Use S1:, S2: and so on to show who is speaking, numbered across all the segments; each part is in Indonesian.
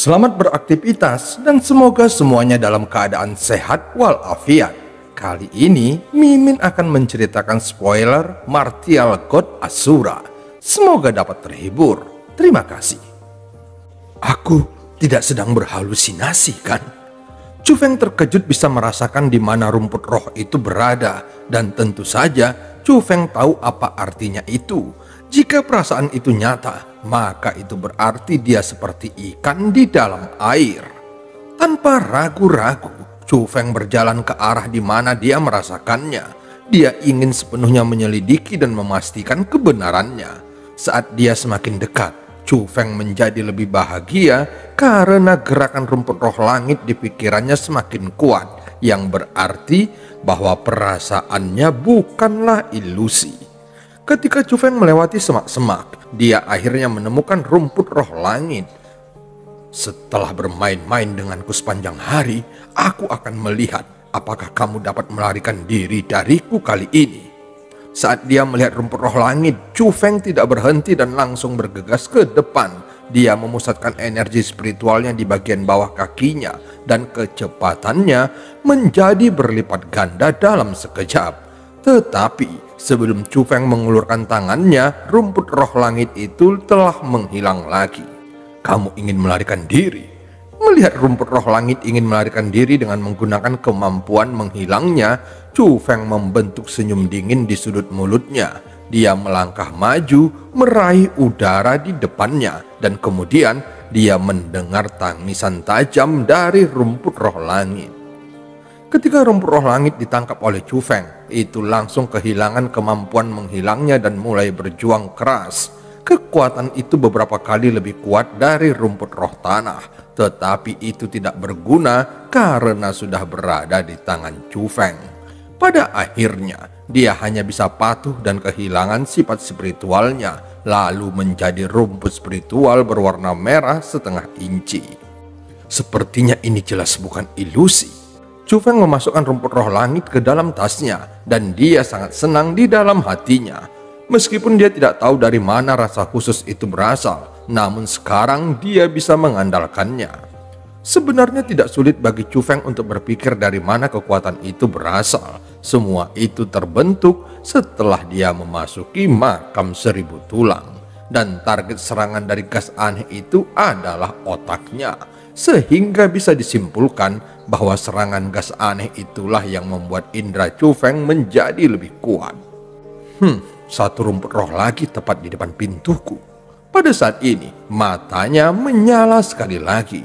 S1: Selamat beraktivitas dan semoga semuanya dalam keadaan sehat walafiat. Kali ini Mimin akan menceritakan spoiler Martial God Asura. Semoga dapat terhibur. Terima kasih. Aku tidak sedang berhalusinasi kan? Chu Feng terkejut bisa merasakan di mana rumput roh itu berada, dan tentu saja Chu Feng tahu apa artinya itu. Jika perasaan itu nyata, maka itu berarti dia seperti ikan di dalam air. Tanpa ragu-ragu, Chu Feng berjalan ke arah di mana dia merasakannya. Dia ingin sepenuhnya menyelidiki dan memastikan kebenarannya. Saat dia semakin dekat, Chu Feng menjadi lebih bahagia karena gerakan rumput roh langit di pikirannya semakin kuat, yang berarti bahwa perasaannya bukanlah ilusi. Ketika Chu Feng melewati semak-semak, dia akhirnya menemukan rumput roh langit. Setelah bermain-main denganku sepanjang hari, aku akan melihat apakah kamu dapat melarikan diri dariku kali ini. Saat dia melihat rumput roh langit, Chu Feng tidak berhenti dan langsung bergegas ke depan. Dia memusatkan energi spiritualnya di bagian bawah kakinya, dan kecepatannya menjadi berlipat ganda dalam sekejap. Tetapi sebelum Chu Feng mengulurkan tangannya, rumput roh langit itu telah menghilang lagi. Kamu ingin melarikan diri? Melihat rumput roh langit ingin melarikan diri dengan menggunakan kemampuan menghilangnya, Chu Feng membentuk senyum dingin di sudut mulutnya. Dia melangkah maju, meraih udara di depannya, dan kemudian dia mendengar tangisan tajam dari rumput roh langit. Ketika rumput roh langit ditangkap oleh Chu Feng, itu langsung kehilangan kemampuan menghilangnya dan mulai berjuang keras. Kekuatan itu beberapa kali lebih kuat dari rumput roh tanah, tetapi itu tidak berguna karena sudah berada di tangan Chu Feng. Pada akhirnya, dia hanya bisa patuh dan kehilangan sifat spiritualnya, lalu menjadi rumput spiritual berwarna merah setengah inci. Sepertinya ini jelas bukan ilusi. Chu Feng memasukkan rumput roh langit ke dalam tasnya, dan dia sangat senang di dalam hatinya. Meskipun dia tidak tahu dari mana rasa khusus itu berasal, namun sekarang dia bisa mengandalkannya. Sebenarnya tidak sulit bagi Chu Feng untuk berpikir dari mana kekuatan itu berasal. Semua itu terbentuk setelah dia memasuki makam 1000 tulang. Dan target serangan dari gas aneh itu adalah otaknya. Sehingga bisa disimpulkan bahwa serangan gas aneh itulah yang membuat indera Chu Feng menjadi lebih kuat. Satu rumput roh lagi tepat di depan pintuku. Pada saat ini, matanya menyala sekali lagi.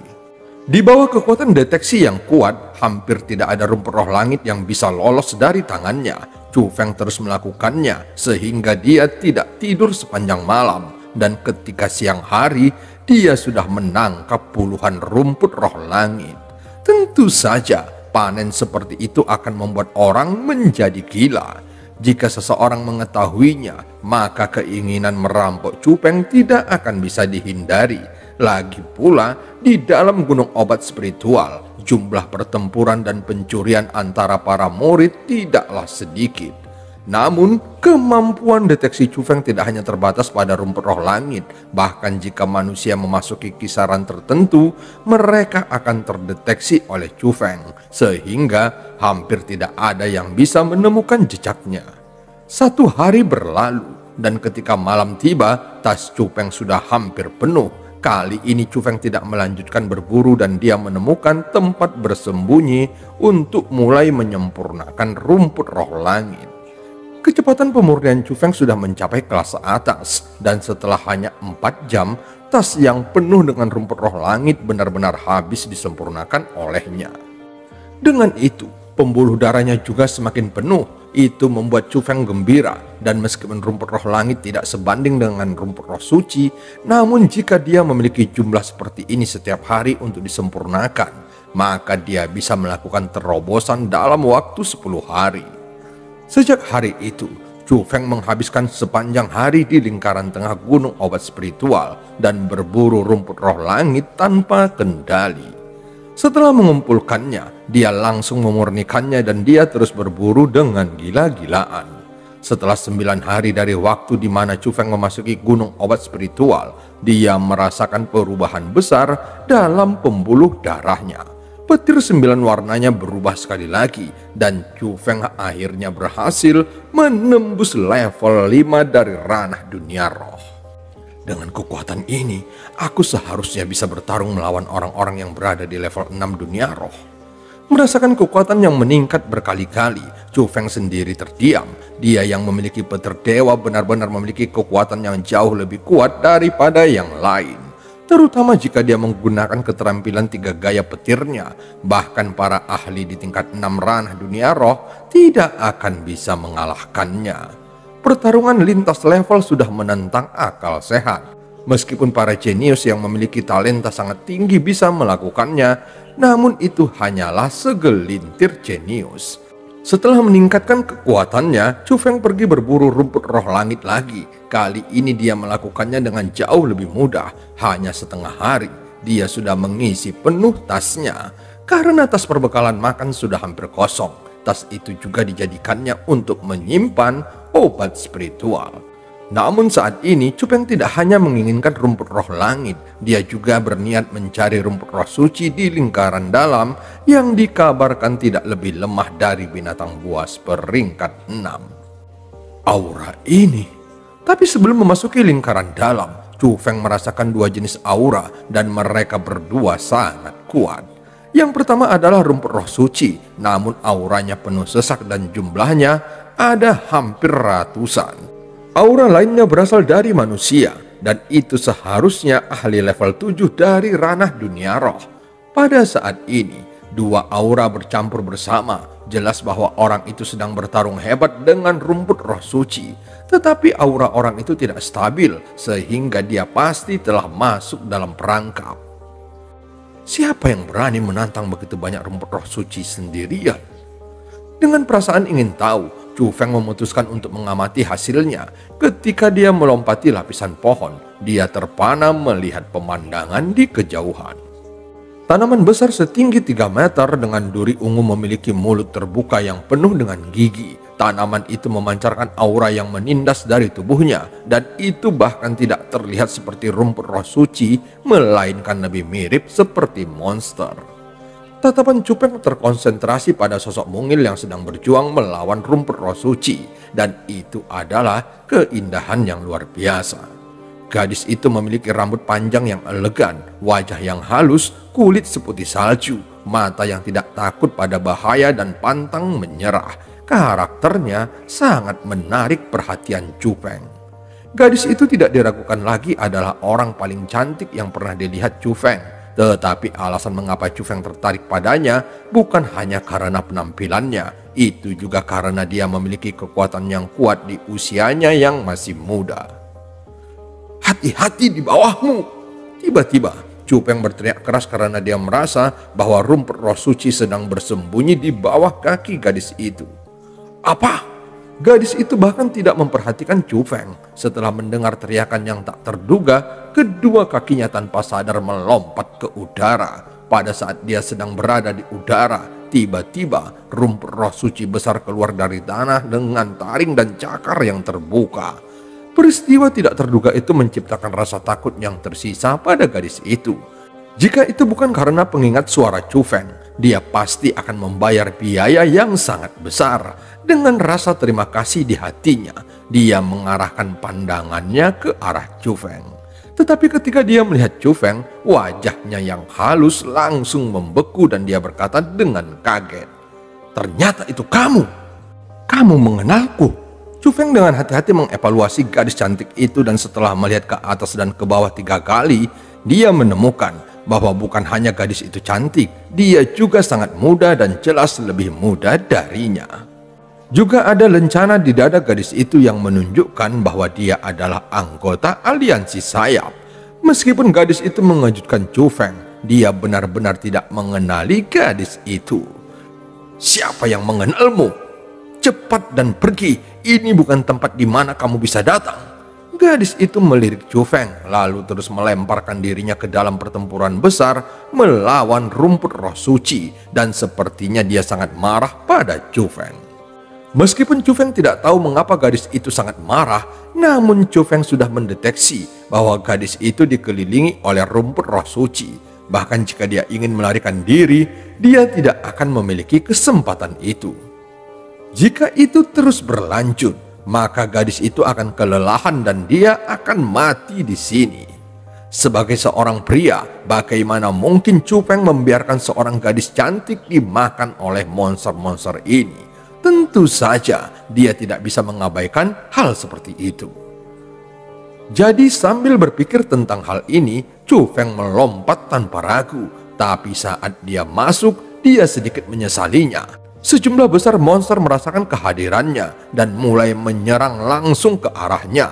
S1: Di bawah kekuatan deteksi yang kuat, hampir tidak ada rumput roh langit yang bisa lolos dari tangannya. Chu Feng terus melakukannya, sehingga dia tidak tidur sepanjang malam. Dan ketika siang hari, dia sudah menangkap puluhan rumput roh langit. Tentu saja, panen seperti itu akan membuat orang menjadi gila. Jika seseorang mengetahuinya, maka keinginan merampok Chu Feng tidak akan bisa dihindari. Lagi pula, di dalam gunung obat spiritual, jumlah pertempuran dan pencurian antara para murid tidaklah sedikit. Namun, kemampuan deteksi Chu Feng tidak hanya terbatas pada rumput roh langit. Bahkan jika manusia memasuki kisaran tertentu, mereka akan terdeteksi oleh Chu Feng, sehingga hampir tidak ada yang bisa menemukan jejaknya. Satu hari berlalu, dan ketika malam tiba, tas Chu Feng sudah hampir penuh. Kali ini Chu Feng tidak melanjutkan berburu dan dia menemukan tempat bersembunyi untuk mulai menyempurnakan rumput roh langit. Kecepatan pemurnian Chu Feng sudah mencapai kelas atas, dan setelah hanya 4 jam, tas yang penuh dengan rumput roh langit benar-benar habis disempurnakan olehnya. Dengan itu, pembuluh darahnya juga semakin penuh. Itu membuat Chu Feng gembira, dan meskipun rumput roh langit tidak sebanding dengan rumput roh suci, namun jika dia memiliki jumlah seperti ini setiap hari untuk disempurnakan, maka dia bisa melakukan terobosan dalam waktu 10 hari. Sejak hari itu, Chu Feng menghabiskan sepanjang hari di lingkaran tengah gunung obat spiritual dan berburu rumput roh langit tanpa kendali. Setelah mengumpulkannya, dia langsung memurnikannya dan dia terus berburu dengan gila-gilaan. Setelah 9 hari dari waktu di mana Chu Feng memasuki gunung obat spiritual, dia merasakan perubahan besar dalam pembuluh darahnya. Petir 9 warnanya berubah sekali lagi dan Chu Feng akhirnya berhasil menembus level 5 dari ranah dunia roh. Dengan kekuatan ini, aku seharusnya bisa bertarung melawan orang-orang yang berada di level 6 dunia roh. Merasakan kekuatan yang meningkat berkali-kali, Chu Feng sendiri terdiam. Dia yang memiliki petir dewa benar-benar memiliki kekuatan yang jauh lebih kuat daripada yang lain. Terutama jika dia menggunakan keterampilan 3 gaya petirnya. Bahkan para ahli di tingkat 6 ranah dunia roh tidak akan bisa mengalahkannya. Pertarungan lintas level sudah menentang akal sehat. Meskipun para jenius yang memiliki talenta sangat tinggi bisa melakukannya, namun itu hanyalah segelintir jenius. Setelah meningkatkan kekuatannya, Chu Feng pergi berburu rumput roh langit lagi. Kali ini dia melakukannya dengan jauh lebih mudah. Hanya setengah hari, dia sudah mengisi penuh tasnya. Karena tas perbekalan makan sudah hampir kosong, tas itu juga dijadikannya untuk menyimpan obat spiritual. Namun saat ini, Chu Feng tidak hanya menginginkan rumput roh langit, dia juga berniat mencari rumput roh suci di lingkaran dalam yang dikabarkan tidak lebih lemah dari binatang buas peringkat 6. Aura ini. Tapi sebelum memasuki lingkaran dalam, Chu Feng merasakan 2 jenis aura dan mereka berdua sangat kuat. Yang pertama adalah rumput roh suci, namun auranya penuh sesak dan jumlahnya ada hampir ratusan. Aura lainnya berasal dari manusia, dan itu seharusnya ahli level 7 dari ranah dunia roh. Pada saat ini, 2 aura bercampur bersama, jelas bahwa orang itu sedang bertarung hebat dengan rumput roh suci. Tetapi aura orang itu tidak stabil, sehingga dia pasti telah masuk dalam perangkap. Siapa yang berani menantang begitu banyak rumput roh suci sendirian? Dengan perasaan ingin tahu, Chu Feng memutuskan untuk mengamati hasilnya. Ketika dia melompati lapisan pohon, dia terpana melihat pemandangan di kejauhan. Tanaman besar setinggi 3 meter dengan duri ungu memiliki mulut terbuka yang penuh dengan gigi. Tanaman itu memancarkan aura yang menindas dari tubuhnya, dan itu bahkan tidak terlihat seperti rumput roh suci, melainkan lebih mirip seperti monster. Tatapan Chu Feng terkonsentrasi pada sosok mungil yang sedang berjuang melawan rumput roh suci, dan itu adalah keindahan yang luar biasa. Gadis itu memiliki rambut panjang yang elegan, wajah yang halus, kulit seputih salju, mata yang tidak takut pada bahaya dan pantang menyerah. Karakternya sangat menarik perhatian Chu Feng. Gadis itu tidak diragukan lagi adalah orang paling cantik yang pernah dilihat Chu Feng. Tetapi alasan mengapa Chu Feng tertarik padanya bukan hanya karena penampilannya, itu juga karena dia memiliki kekuatan yang kuat di usianya yang masih muda. Hati-hati di bawahmu! Tiba-tiba Chu Feng berteriak keras karena dia merasa bahwa rumput roh suci sedang bersembunyi di bawah kaki gadis itu. Apa? Gadis itu bahkan tidak memperhatikan Chu Feng. Setelah mendengar teriakan yang tak terduga, kedua kakinya tanpa sadar melompat ke udara. Pada saat dia sedang berada di udara, tiba-tiba rumput roh suci besar keluar dari tanah dengan taring dan cakar yang terbuka. Peristiwa tidak terduga itu menciptakan rasa takut yang tersisa pada gadis itu. Jika itu bukan karena pengingat suara Chu Feng, dia pasti akan membayar biaya yang sangat besar. Dengan rasa terima kasih di hatinya, dia mengarahkan pandangannya ke arah Chu Feng. Tetapi ketika dia melihat Chu Feng, wajahnya yang halus langsung membeku dan dia berkata dengan kaget, "Ternyata itu kamu! Kamu mengenalku!" Chu Feng dengan hati-hati mengevaluasi gadis cantik itu, dan setelah melihat ke atas dan ke bawah 3 kali, dia menemukan bahwa bukan hanya gadis itu cantik, dia juga sangat muda dan jelas lebih muda darinya. Juga ada lencana di dada gadis itu yang menunjukkan bahwa dia adalah anggota aliansi sayap. Meskipun gadis itu mengejutkan Chu Feng, dia benar-benar tidak mengenali gadis itu. "Siapa yang mengenalmu? Cepat dan pergi, ini bukan tempat di mana kamu bisa datang." Gadis itu melirik Chu Feng, lalu terus melemparkan dirinya ke dalam pertempuran besar melawan rumput roh suci, dan sepertinya dia sangat marah pada Chu Feng. Meskipun Chu Feng tidak tahu mengapa gadis itu sangat marah, namun Chu Feng sudah mendeteksi bahwa gadis itu dikelilingi oleh rumput roh suci. Bahkan jika dia ingin melarikan diri, dia tidak akan memiliki kesempatan itu. Jika itu terus berlanjut, maka gadis itu akan kelelahan dan dia akan mati di sini. Sebagai seorang pria, bagaimana mungkin Chu Feng membiarkan seorang gadis cantik dimakan oleh monster-monster ini? Tentu saja dia tidak bisa mengabaikan hal seperti itu. Jadi sambil berpikir tentang hal ini, Chu Feng melompat tanpa ragu. Tapi saat dia masuk, dia sedikit menyesalinya. Sejumlah besar monster merasakan kehadirannya dan mulai menyerang langsung ke arahnya.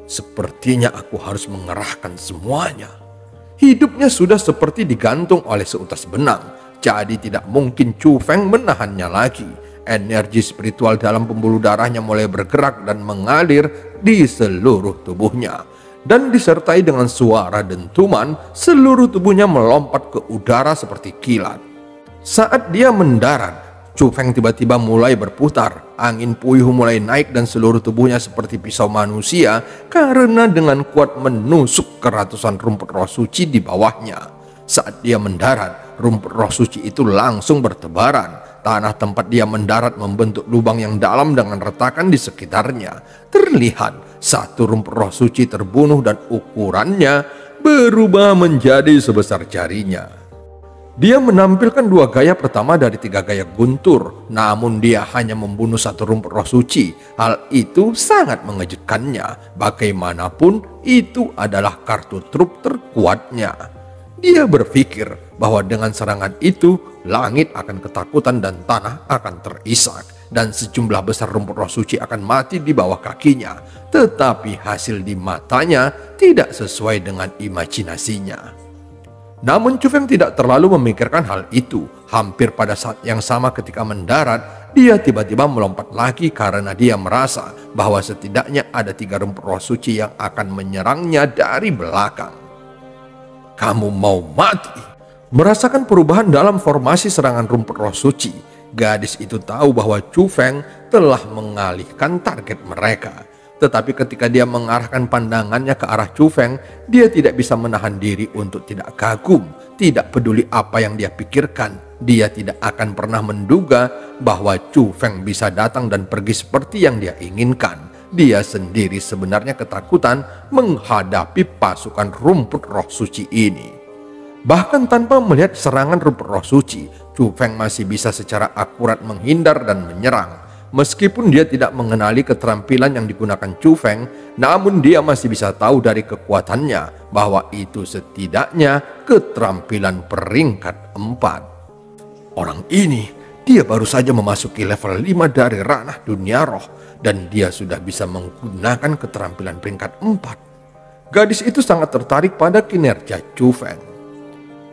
S1: Sepertinya aku harus mengerahkan semuanya. Hidupnya sudah seperti digantung oleh seutas benang. Jadi tidak mungkin Chu Feng menahannya lagi. Energi spiritual dalam pembuluh darahnya mulai bergerak dan mengalir di seluruh tubuhnya. Dan disertai dengan suara dentuman, seluruh tubuhnya melompat ke udara seperti kilat. Saat dia mendarat, Chu Feng tiba-tiba mulai berputar. Angin puyuh mulai naik dan seluruh tubuhnya seperti pisau manusia karena dengan kuat menusuk ke ratusan rumput roh suci di bawahnya. Saat dia mendarat, rumput roh suci itu langsung bertebaran. Tanah tempat dia mendarat membentuk lubang yang dalam dengan retakan di sekitarnya. Terlihat satu rumput roh suci terbunuh dan ukurannya berubah menjadi sebesar jarinya. Dia menampilkan dua gaya pertama dari tiga gaya guntur, namun dia hanya membunuh satu rumput roh suci. Hal itu sangat mengejutkannya. Bagaimanapun, itu adalah kartu truf terkuatnya. Dia berpikir bahwa dengan serangan itu, langit akan ketakutan dan tanah akan terisak. Dan sejumlah besar rumput roh suci akan mati di bawah kakinya. Tetapi hasil di matanya tidak sesuai dengan imajinasinya. Namun Chu Feng tidak terlalu memikirkan hal itu. Hampir pada saat yang sama ketika mendarat, dia tiba-tiba melompat lagi karena dia merasa bahwa setidaknya ada 3 rumput roh suci yang akan menyerangnya dari belakang. Kamu mau mati? Merasakan perubahan dalam formasi serangan rumput roh suci, gadis itu tahu bahwa Chu Feng telah mengalihkan target mereka. Tetapi ketika dia mengarahkan pandangannya ke arah Chu Feng, dia tidak bisa menahan diri untuk tidak kagum. Tidak peduli apa yang dia pikirkan, dia tidak akan pernah menduga bahwa Chu Feng bisa datang dan pergi seperti yang dia inginkan. Dia sendiri sebenarnya ketakutan menghadapi pasukan rumput roh suci ini. Bahkan tanpa melihat serangan rumput roh suci, Chu Feng masih bisa secara akurat menghindar dan menyerang. Meskipun dia tidak mengenali keterampilan yang digunakan Chu Feng, namun dia masih bisa tahu dari kekuatannya bahwa itu setidaknya keterampilan peringkat 4. Orang ini, dia baru saja memasuki level 5 dari ranah dunia roh. Dan dia sudah bisa menggunakan keterampilan peringkat 4. Gadis itu sangat tertarik pada kinerja Chu Feng.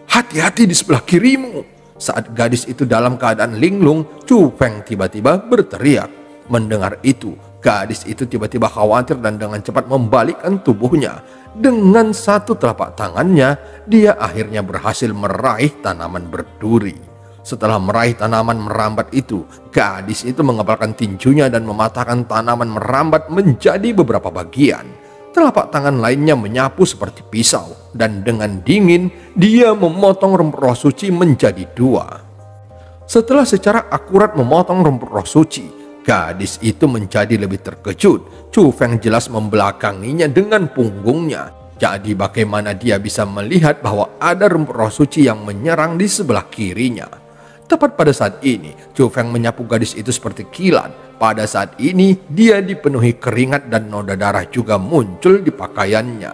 S1: Hati-hati di sebelah kirimu. Saat gadis itu dalam keadaan linglung, Chu Feng tiba-tiba berteriak. Mendengar itu, gadis itu tiba-tiba khawatir dan dengan cepat membalikkan tubuhnya. Dengan satu telapak tangannya, dia akhirnya berhasil meraih tanaman berduri. Setelah meraih tanaman merambat itu, gadis itu mengepalkan tinjunya dan mematahkan tanaman merambat menjadi beberapa bagian. Telapak tangan lainnya menyapu seperti pisau, dan dengan dingin dia memotong rumput roh suci menjadi 2. Setelah secara akurat memotong rumput roh suci, gadis itu menjadi lebih terkejut. Chu Feng jelas membelakanginya dengan punggungnya. Jadi bagaimana dia bisa melihat bahwa ada rumput roh suci yang menyerang di sebelah kirinya? Tepat pada saat ini, Chu Feng menyapu gadis itu seperti kilat. Pada saat ini, dia dipenuhi keringat dan noda darah juga muncul di pakaiannya.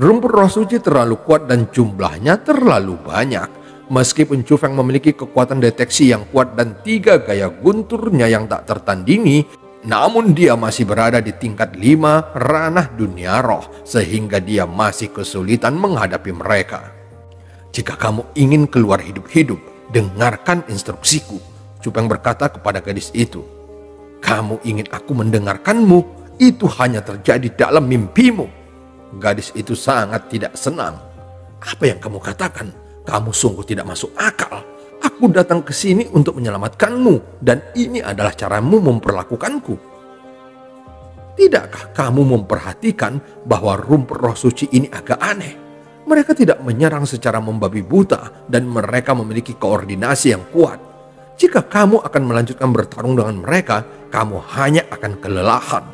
S1: Rumput roh suci terlalu kuat dan jumlahnya terlalu banyak. Meskipun Chu Feng memiliki kekuatan deteksi yang kuat dan 3 gaya gunturnya yang tak tertandingi, namun dia masih berada di tingkat 5 ranah dunia roh, sehingga dia masih kesulitan menghadapi mereka. Jika kamu ingin keluar hidup-hidup, dengarkan instruksiku, Chu Feng berkata kepada gadis itu. Kamu ingin aku mendengarkanmu? Itu hanya terjadi dalam mimpimu. Gadis itu sangat tidak senang. Apa yang kamu katakan? Kamu sungguh tidak masuk akal. Aku datang ke sini untuk menyelamatkanmu, dan ini adalah caramu memperlakukanku. Tidakkah kamu memperhatikan bahwa rumput roh suci ini agak aneh? Mereka tidak menyerang secara membabi buta dan mereka memiliki koordinasi yang kuat. Jika kamu akan melanjutkan bertarung dengan mereka, kamu hanya akan kelelahan.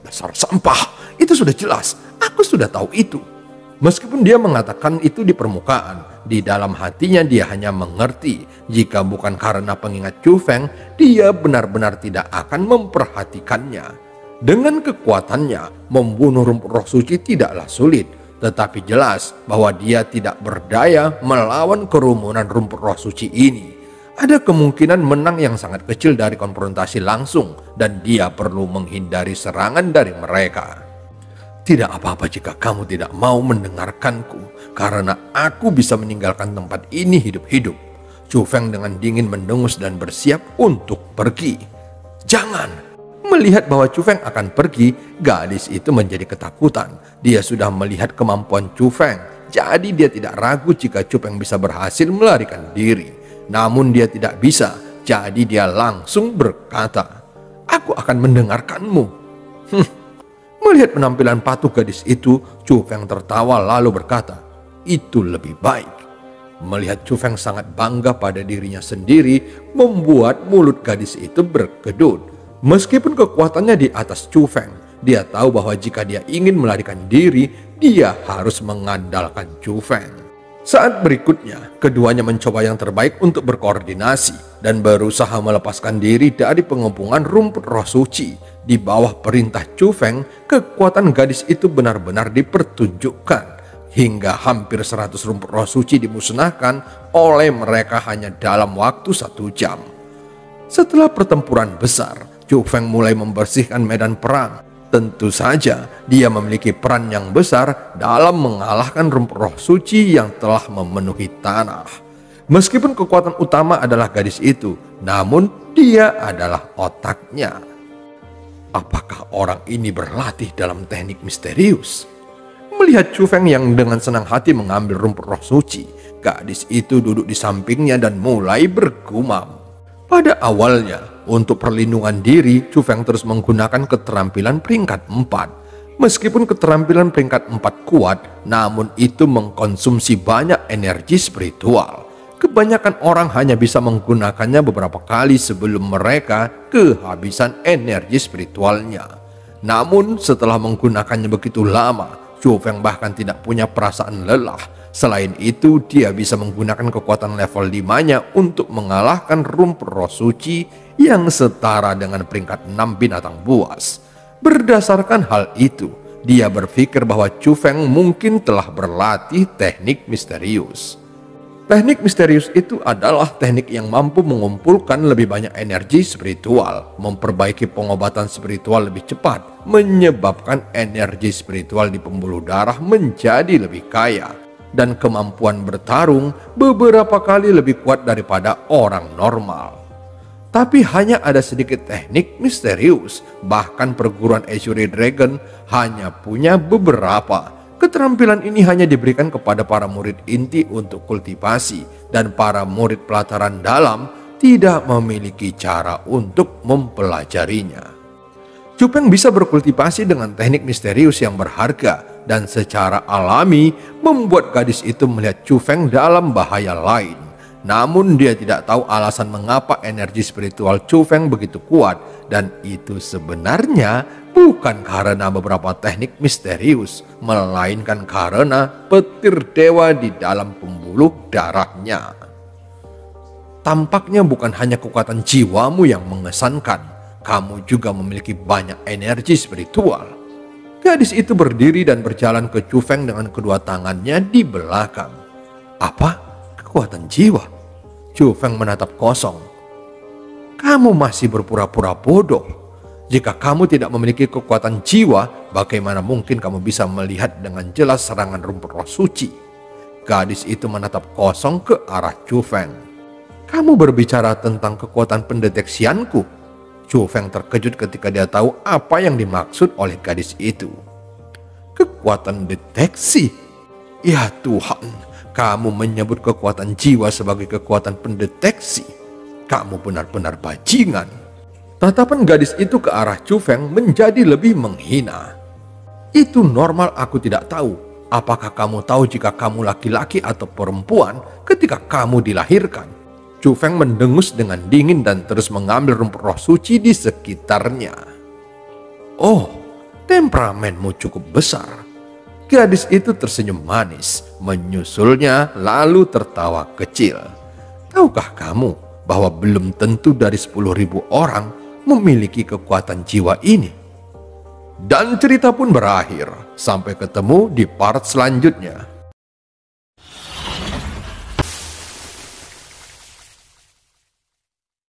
S1: Dasar sampah, itu sudah jelas. Aku sudah tahu itu. Meskipun dia mengatakan itu di permukaan, di dalam hatinya dia hanya mengerti. Jika bukan karena pengingat Chu Feng, dia benar-benar tidak akan memperhatikannya. Dengan kekuatannya, membunuh rumput roh suci tidaklah sulit. Tetapi jelas bahwa dia tidak berdaya melawan kerumunan rumput roh suci ini. Ada kemungkinan menang yang sangat kecil dari konfrontasi langsung, dan dia perlu menghindari serangan dari mereka. Tidak apa-apa jika kamu tidak mau mendengarkanku, karena aku bisa meninggalkan tempat ini hidup-hidup. Chu Feng dengan dingin mendengus dan bersiap untuk pergi. Jangan! Melihat bahwa Chu Feng akan pergi, gadis itu menjadi ketakutan. Dia sudah melihat kemampuan Chu Feng, jadi dia tidak ragu jika Chu Feng bisa berhasil melarikan diri. Namun dia tidak bisa, jadi dia langsung berkata, "Aku akan mendengarkanmu." Melihat penampilan patuh gadis itu, Chu Feng tertawa lalu berkata, "Itu lebih baik." Melihat Chu Feng sangat bangga pada dirinya sendiri, membuat mulut gadis itu berkedut. Meskipun kekuatannya di atas Chu Feng, dia tahu bahwa jika dia ingin melarikan diri, dia harus mengandalkan Chu Feng. Saat berikutnya, keduanya mencoba yang terbaik untuk berkoordinasi dan berusaha melepaskan diri dari pengepungan rumput roh suci. Di bawah perintah Chu Feng, kekuatan gadis itu benar-benar dipertunjukkan. Hingga hampir 100 rumput roh suci dimusnahkan oleh mereka hanya dalam waktu 1 jam. Setelah pertempuran besar, Chu Feng mulai membersihkan medan perang. Tentu saja dia memiliki peran yang besar dalam mengalahkan rumput roh suci yang telah memenuhi tanah. Meskipun kekuatan utama adalah gadis itu, namun dia adalah otaknya. Apakah orang ini berlatih dalam teknik misterius? Melihat Chu Feng yang dengan senang hati mengambil rumput roh suci, gadis itu duduk di sampingnya dan mulai bergumam. Pada awalnya, untuk perlindungan diri, Chu Feng terus menggunakan keterampilan peringkat 4. Meskipun keterampilan peringkat 4 kuat, namun itu mengkonsumsi banyak energi spiritual. Kebanyakan orang hanya bisa menggunakannya beberapa kali sebelum mereka kehabisan energi spiritualnya. Namun setelah menggunakannya begitu lama, Chu Feng bahkan tidak punya perasaan lelah. Selain itu, dia bisa menggunakan kekuatan level 5-nya untuk mengalahkan rumput roh suci yang setara dengan peringkat 6 binatang buas. Berdasarkan hal itu, dia berpikir bahwa Chu Feng mungkin telah berlatih teknik misterius. Teknik misterius itu adalah teknik yang mampu mengumpulkan lebih banyak energi spiritual, memperbaiki pengobatan spiritual lebih cepat, menyebabkan energi spiritual di pembuluh darah menjadi lebih kaya, dan kemampuan bertarung beberapa kali lebih kuat daripada orang normal. Tapi hanya ada sedikit teknik misterius, bahkan perguruan Azure Dragon hanya punya beberapa. Keterampilan ini hanya diberikan kepada para murid inti untuk kultivasi, dan para murid pelataran dalam tidak memiliki cara untuk mempelajarinya. Chu Feng bisa berkultivasi dengan teknik misterius yang berharga, dan secara alami membuat gadis itu melihat Chu Feng dalam bahaya lain. Namun dia tidak tahu alasan mengapa energi spiritual Chu Feng begitu kuat, dan itu sebenarnya bukan karena beberapa teknik misterius, melainkan karena petir dewa di dalam pembuluh darahnya. Tampaknya bukan hanya kekuatan jiwamu yang mengesankan, kamu juga memiliki banyak energi spiritual. Gadis itu berdiri dan berjalan ke Chu Feng dengan kedua tangannya di belakang. Apa? Kekuatan jiwa? Chu Feng menatap kosong. Kamu masih berpura-pura bodoh. Jika kamu tidak memiliki kekuatan jiwa, bagaimana mungkin kamu bisa melihat dengan jelas serangan rumput roh suci? Gadis itu menatap kosong ke arah Chu Feng. Kamu berbicara tentang kekuatan pendeteksianku? Chu Feng terkejut ketika dia tahu apa yang dimaksud oleh gadis itu. Kekuatan deteksi? Ya Tuhan, kamu menyebut kekuatan jiwa sebagai kekuatan pendeteksi. Kamu benar-benar bajingan. Tatapan gadis itu ke arah Chu Feng menjadi lebih menghina. Itu normal, aku tidak tahu. Apakah kamu tahu jika kamu laki-laki atau perempuan ketika kamu dilahirkan? Chu Feng mendengus dengan dingin dan terus mengambil rumput roh suci di sekitarnya. Oh, temperamenmu cukup besar. Gadis itu tersenyum manis, menyusulnya lalu tertawa kecil. Tahukah kamu bahwa belum tentu dari 10.000 orang memiliki kekuatan jiwa ini? Dan cerita pun berakhir. Sampai ketemu di part selanjutnya.